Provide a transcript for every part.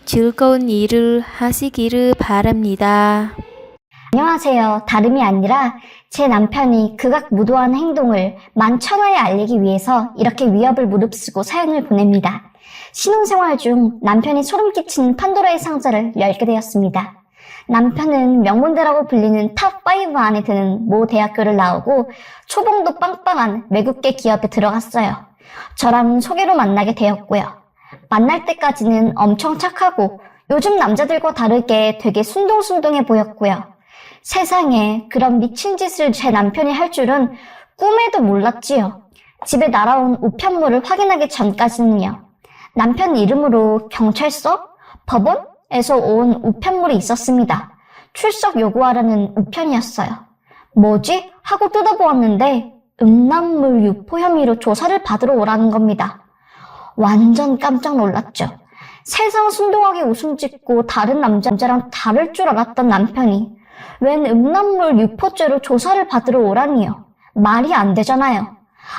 즐거운 일을 하시기를 바랍니다. 안녕하세요. 다름이 아니라 제 남편이 극악무도한 행동을 만천하에 알리기 위해서 이렇게 위협을 무릅쓰고 사연을 보냅니다. 신혼생활 중 남편이 소름 끼치는 판도라의 상자를 열게 되었습니다. 남편은 명문대라고 불리는 탑5 안에 드는 모 대학교를 나오고 초봉도 빵빵한 외국계 기업에 들어갔어요. 저랑 소개로 만나게 되었고요. 만날 때까지는 엄청 착하고 요즘 남자들과 다르게 되게 순둥순둥해 보였고요. 세상에 그런 미친 짓을 제 남편이 할 줄은 꿈에도 몰랐지요. 집에 날아온 우편물을 확인하기 전까지는요. 남편 이름으로 경찰서, 법원에서 온 우편물이 있었습니다. 출석 요구하라는 우편이었어요. 뭐지? 하고 뜯어보았는데 음란물 유포 혐의로 조사를 받으러 오라는 겁니다. 완전 깜짝 놀랐죠. 세상 순둥하게 웃음 짓고 다른 남자랑 다를 줄 알았던 남편이 웬 음란물 유포죄로 조사를 받으러 오라니요. 말이 안 되잖아요.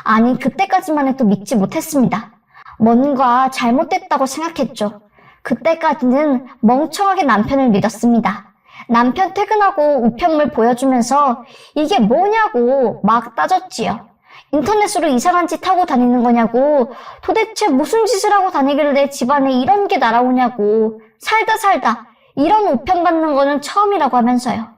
아니 그때까지만 해도 믿지 못했습니다. 뭔가 잘못됐다고 생각했죠. 그때까지는 멍청하게 남편을 믿었습니다. 남편 퇴근하고 우편물 보여주면서 이게 뭐냐고 막 따졌지요. 인터넷으로 이상한 짓 하고 다니는 거냐고, 도대체 무슨 짓을 하고 다니길래 집안에 이런 게 날아오냐고, 살다 이런 우편 받는 거는 처음이라고 하면서요.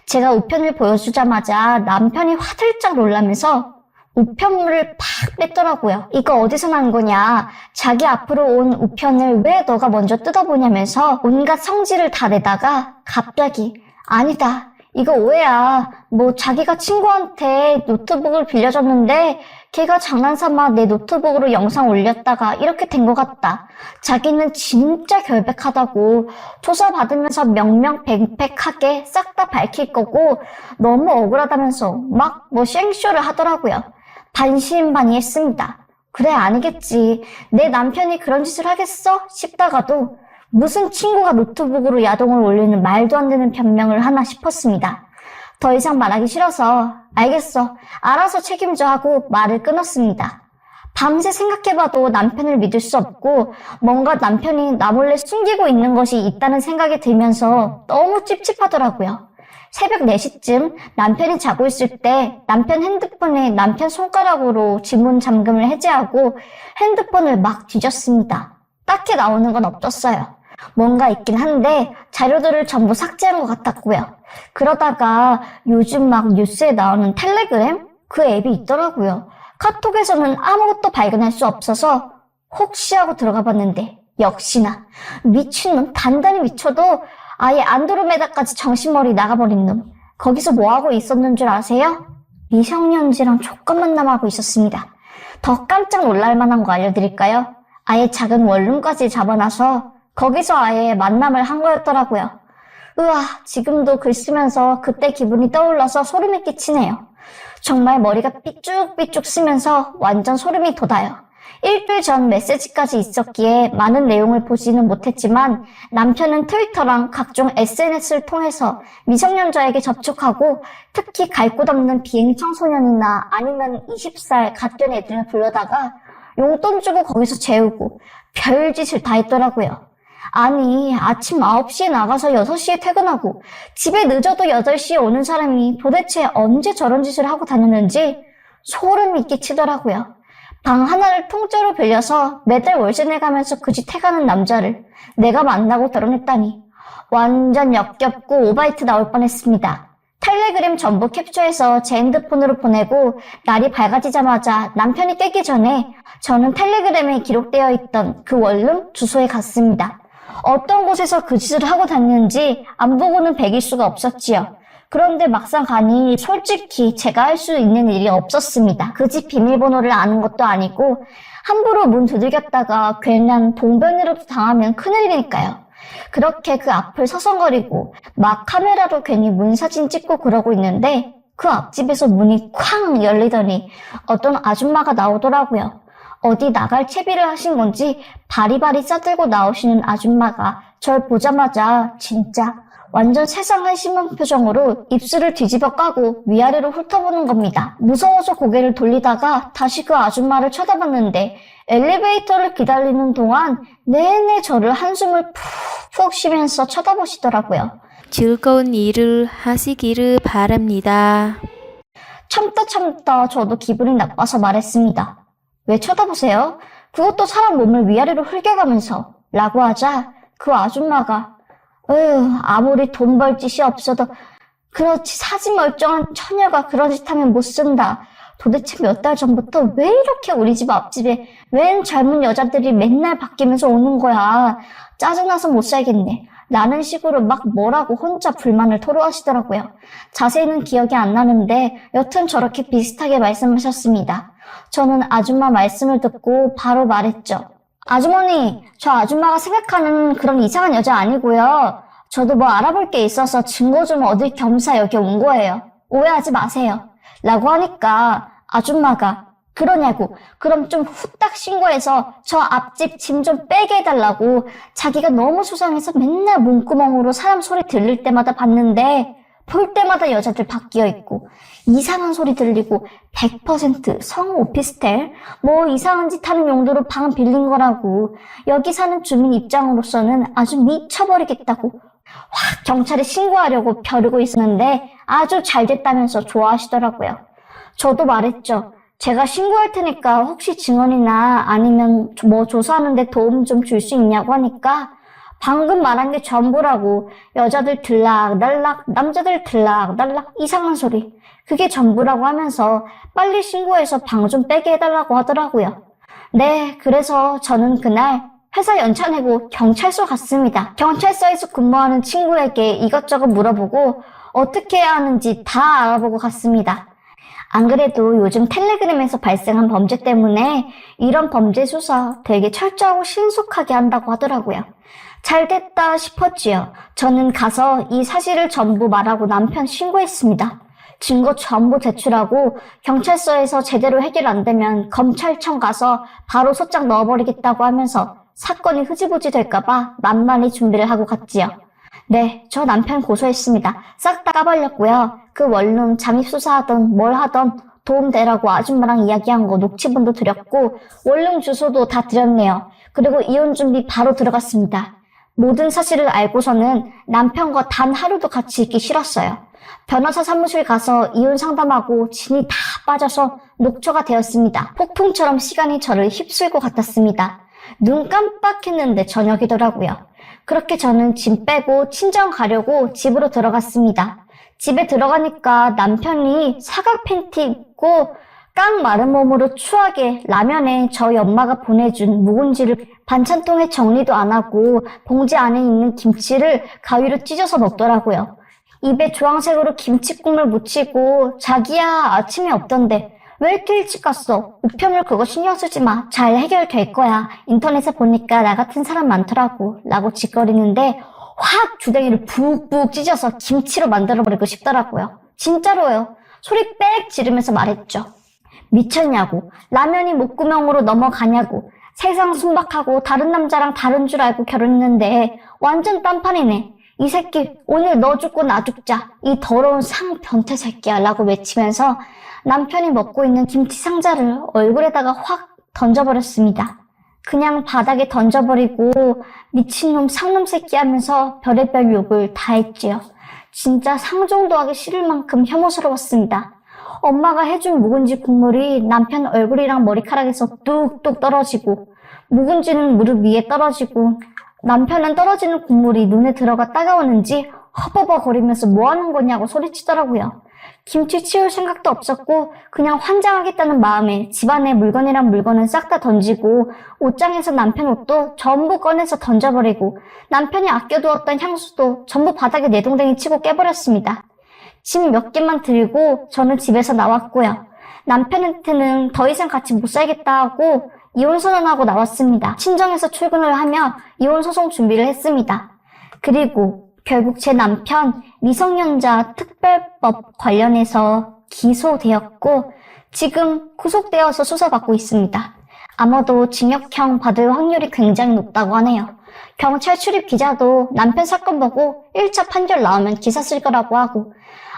제가 우편을 보여주자마자 남편이 화들짝 놀라면서 우편물을 팍 뺐더라고요. 이거 어디서 난 거냐, 자기 앞으로 온 우편을 왜 너가 먼저 뜯어보냐면서 온갖 성질을 다 내다가 갑자기 아니다, 이거 오해야. 뭐 자기가 친구한테 노트북을 빌려줬는데 걔가 장난삼아 내 노트북으로 영상 올렸다가 이렇게 된 것 같다. 자기는 진짜 결백하다고 조사받으면서 명명백백하게 싹 다 밝힐 거고 너무 억울하다면서 막 뭐 쌩쇼를 하더라고요. 반신반의했습니다. 그래 아니겠지. 내 남편이 그런 짓을 하겠어? 싶다가도 무슨 친구가 노트북으로 야동을 올리는 말도 안 되는 변명을 하나 싶었습니다. 더 이상 말하기 싫어서 알겠어, 알아서 책임져 하고 말을 끊었습니다. 밤새 생각해봐도 남편을 믿을 수 없고 뭔가 남편이 나 몰래 숨기고 있는 것이 있다는 생각이 들면서 너무 찝찝하더라고요. 새벽 4시쯤 남편이 자고 있을 때 남편 핸드폰에 남편 손가락으로 지문 잠금을 해제하고 핸드폰을 막 뒤졌습니다. 딱히 나오는 건 없었어요. 뭔가 있긴 한데 자료들을 전부 삭제한 것 같았고요. 그러다가 요즘 막 뉴스에 나오는 텔레그램? 그 앱이 있더라고요. 카톡에서는 아무것도 발견할 수 없어서 혹시 하고 들어가 봤는데 역시나 미친놈, 단단히 미쳐도 아예 안드로메다까지 정신머리 나가버린 놈. 거기서 뭐하고 있었는 줄 아세요? 미성년자랑 촉감 만남하고 있었습니다. 더 깜짝 놀랄 만한 거 알려드릴까요? 아예 작은 원룸까지 잡아놔서 거기서 아예 만남을 한 거였더라고요. 으아, 지금도 글 쓰면서 그때 기분이 떠올라서 소름이 끼치네요. 정말 머리가 삐쭉삐쭉 쓰면서 완전 소름이 돋아요. 일주일 전 메시지까지 있었기에 많은 내용을 보지는 못했지만 남편은 트위터랑 각종 SNS를 통해서 미성년자에게 접촉하고 특히 갈 곳 없는 비행 청소년이나 아니면 20살 갓된 애들을 불러다가 용돈 주고 거기서 재우고 별짓을 다 했더라고요. 아니 아침 9시에 나가서 6시에 퇴근하고 집에 늦어도 8시에 오는 사람이 도대체 언제 저런 짓을 하고 다녔는지 소름이 끼치더라고요. 방 하나를 통째로 빌려서 매달 월세 내가면서 그 집 해가는 남자를 내가 만나고 결혼했다니 완전 역겹고 오바이트 나올 뻔했습니다. 텔레그램 전부 캡처해서 제 핸드폰으로 보내고 날이 밝아지자마자 남편이 깨기 전에 저는 텔레그램에 기록되어 있던 그 원룸 주소에 갔습니다. 어떤 곳에서 그 짓을 하고 다니는지 안 보고는 베길 수가 없었지요. 그런데 막상 가니 솔직히 제가 할 수 있는 일이 없었습니다. 그 집 비밀번호를 아는 것도 아니고 함부로 문 두들겼다가 괜한 봉변이라도 당하면 큰일이니까요. 그렇게 그 앞을 서성거리고 막 카메라로 괜히 문 사진 찍고 그러고 있는데 그 앞집에서 문이 쾅 열리더니 어떤 아줌마가 나오더라고요. 어디 나갈 채비를 하신 건지 바리바리 싸들고 나오시는 아줌마가 절 보자마자 진짜 완전 세상 한심한 표정으로 입술을 뒤집어 까고 위아래로 훑어보는 겁니다. 무서워서 고개를 돌리다가 다시 그 아줌마를 쳐다봤는데 엘리베이터를 기다리는 동안 내내 저를 한숨을 푹 푹 쉬면서 쳐다보시더라고요. 즐거운 일을 하시기를 바랍니다. 참다 저도 기분이 나빠서 말했습니다. 왜 쳐다보세요? 그것도 사람 몸을 위아래로 흘겨가면서 라고 하자 그 아줌마가 아무리 돈 벌 짓이 없어도 그렇지 사지 멀쩡한 처녀가 그런 짓 하면 못 쓴다. 도대체 몇 달 전부터 왜 이렇게 우리 집 앞집에 웬 젊은 여자들이 맨날 바뀌면서 오는 거야. 짜증나서 못 살겠네. 라는 식으로 막 뭐라고 혼자 불만을 토로하시더라고요. 자세히는 기억이 안 나는데 여튼 저렇게 비슷하게 말씀하셨습니다. 저는 아줌마 말씀을 듣고 바로 말했죠. 아주머니, 저 아줌마가 생각하는 그런 이상한 여자 아니고요. 저도 뭐 알아볼 게 있어서 증거 좀 얻을 겸사 여기 온 거예요. 오해하지 마세요. 라고 하니까 아줌마가 그러냐고 그럼 좀 후딱 신고해서 저 앞집 짐 좀 빼게 해달라고 자기가 너무 수상해서 맨날 문구멍으로 사람 소리 들릴 때마다 봤는데 볼 때마다 여자들 바뀌어 있고 이상한 소리 들리고 100% 성 오피스텔 뭐 이상한 짓 하는 용도로 방 빌린 거라고 여기 사는 주민 입장으로서는 아주 미쳐버리겠다고 확 경찰에 신고하려고 벼르고 있었는데 아주 잘 됐다면서 좋아하시더라고요. 저도 말했죠. 제가 신고할 테니까 혹시 증언이나 아니면 뭐 조사하는데 도움 좀 줄 수 있냐고 하니까 방금 말한 게 전부라고 여자들 들락날락 남자들 들락날락 이상한 소리 그게 전부라고 하면서 빨리 신고해서 방 좀 빼게 해달라고 하더라고요. 네, 그래서 저는 그날 회사 연차 내고 경찰서 갔습니다. 경찰서에서 근무하는 친구에게 이것저것 물어보고 어떻게 해야 하는지 다 알아보고 갔습니다. 안 그래도 요즘 텔레그램에서 발생한 범죄 때문에 이런 범죄 수사 되게 철저하고 신속하게 한다고 하더라고요. 잘 됐다 싶었지요. 저는 가서 이 사실을 전부 말하고 남편 신고했습니다. 증거 전부 제출하고 경찰서에서 제대로 해결 안 되면 검찰청 가서 바로 소장 넣어버리겠다고 하면서 사건이 흐지부지 될까봐 만만히 준비를 하고 갔지요. 네, 저 남편 고소했습니다. 싹 다 까발렸고요. 그 원룸 잠입수사하던 뭘 하던 도움되라고 아줌마랑 이야기한 거 녹취본도 드렸고 원룸 주소도 다 드렸네요. 그리고 이혼 준비 바로 들어갔습니다. 모든 사실을 알고서는 남편과 단 하루도 같이 있기 싫었어요. 변호사 사무실 가서 이혼 상담하고 진이 다 빠져서 녹초가 되었습니다. 폭풍처럼 시간이 저를 휩쓸고 갔았습니다. 눈 깜빡했는데 저녁이더라고요. 그렇게 저는 짐 빼고 친정 가려고 집으로 들어갔습니다. 집에 들어가니까 남편이 사각 팬티 입고 깡 마른 몸으로 추하게 라면에 저희 엄마가 보내준 묵은지를 반찬통에 정리도 안 하고 봉지 안에 있는 김치를 가위로 찢어서 먹더라고요. 입에 주황색으로 김치국물 묻히고 자기야 아침에 없던데 왜 이렇게 일찍 갔어? 우편물 그거 신경 쓰지 마. 잘 해결될 거야. 인터넷에 보니까 나 같은 사람 많더라고. 라고 짓거리는데 확 주댕이를 푹푹 찢어서 김치로 만들어버리고 싶더라고요. 진짜로요. 소리 빽 지르면서 말했죠. 미쳤냐고. 라면이 목구멍으로 넘어가냐고. 세상 순박하고 다른 남자랑 다른 줄 알고 결혼했는데 완전 딴판이네. 이 새끼 오늘 너 죽고 나 죽자. 이 더러운 상변태 새끼야. 라고 외치면서 남편이 먹고 있는 김치 상자를 얼굴에다가 확 던져버렸습니다. 그냥 바닥에 던져버리고 미친놈 상놈 새끼 하면서 별의별 욕을 다 했지요. 진짜 상종도 하기 싫을 만큼 혐오스러웠습니다. 엄마가 해준 묵은지 국물이 남편 얼굴이랑 머리카락에서 뚝뚝 떨어지고 묵은지는 무릎 위에 떨어지고 남편은 떨어지는 국물이 눈에 들어가 따가웠는지 허버버거리면서 뭐하는 거냐고 소리치더라고요. 김치 치울 생각도 없었고 그냥 환장하겠다는 마음에 집안에 물건이란 물건은 싹 다 던지고 옷장에서 남편 옷도 전부 꺼내서 던져버리고 남편이 아껴두었던 향수도 전부 바닥에 내동댕이 치고 깨버렸습니다. 짐 몇 개만 들고 저는 집에서 나왔고요. 남편한테는 더 이상 같이 못 살겠다 하고 이혼선언하고 나왔습니다. 친정에서 출근을 하며 이혼소송 준비를 했습니다. 그리고 결국 제 남편 미성년자 특별법 관련해서 기소되었고 지금 구속되어서 수사받고 있습니다. 아마도 징역형 받을 확률이 굉장히 높다고 하네요. 경찰 출입 기자도 남편 사건 보고 1차 판결 나오면 기사 쓸 거라고 하고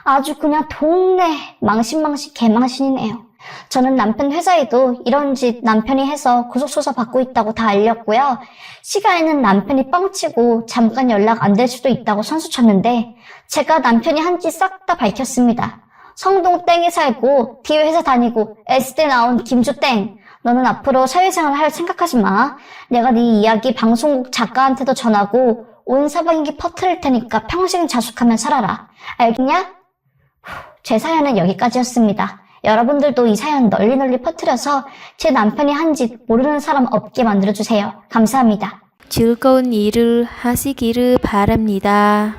아주 그냥 동네 망신망신 개망신이네요. 저는 남편 회사에도 이런 짓 남편이 해서 구속조사 받고 있다고 다 알렸고요. 시간에는 남편이 뻥치고 잠깐 연락 안 될 수도 있다고 선수쳤는데 제가 남편이 한 짓 싹 다 밝혔습니다. 성동 땡에 살고 뒤에 회사 다니고 S대 나온 김주 땡. 너는 앞으로 사회생활 할 생각하지 마. 내가 네 이야기 방송국 작가한테도 전하고 온 사방에게 퍼뜨릴 테니까 평생 자숙하며 살아라. 알겠냐? 제 사연은 여기까지였습니다. 여러분들도 이 사연 널리 퍼뜨려서 제 남편이 한 짓 모르는 사람 없게 만들어주세요. 감사합니다. 즐거운 일을 하시기를 바랍니다.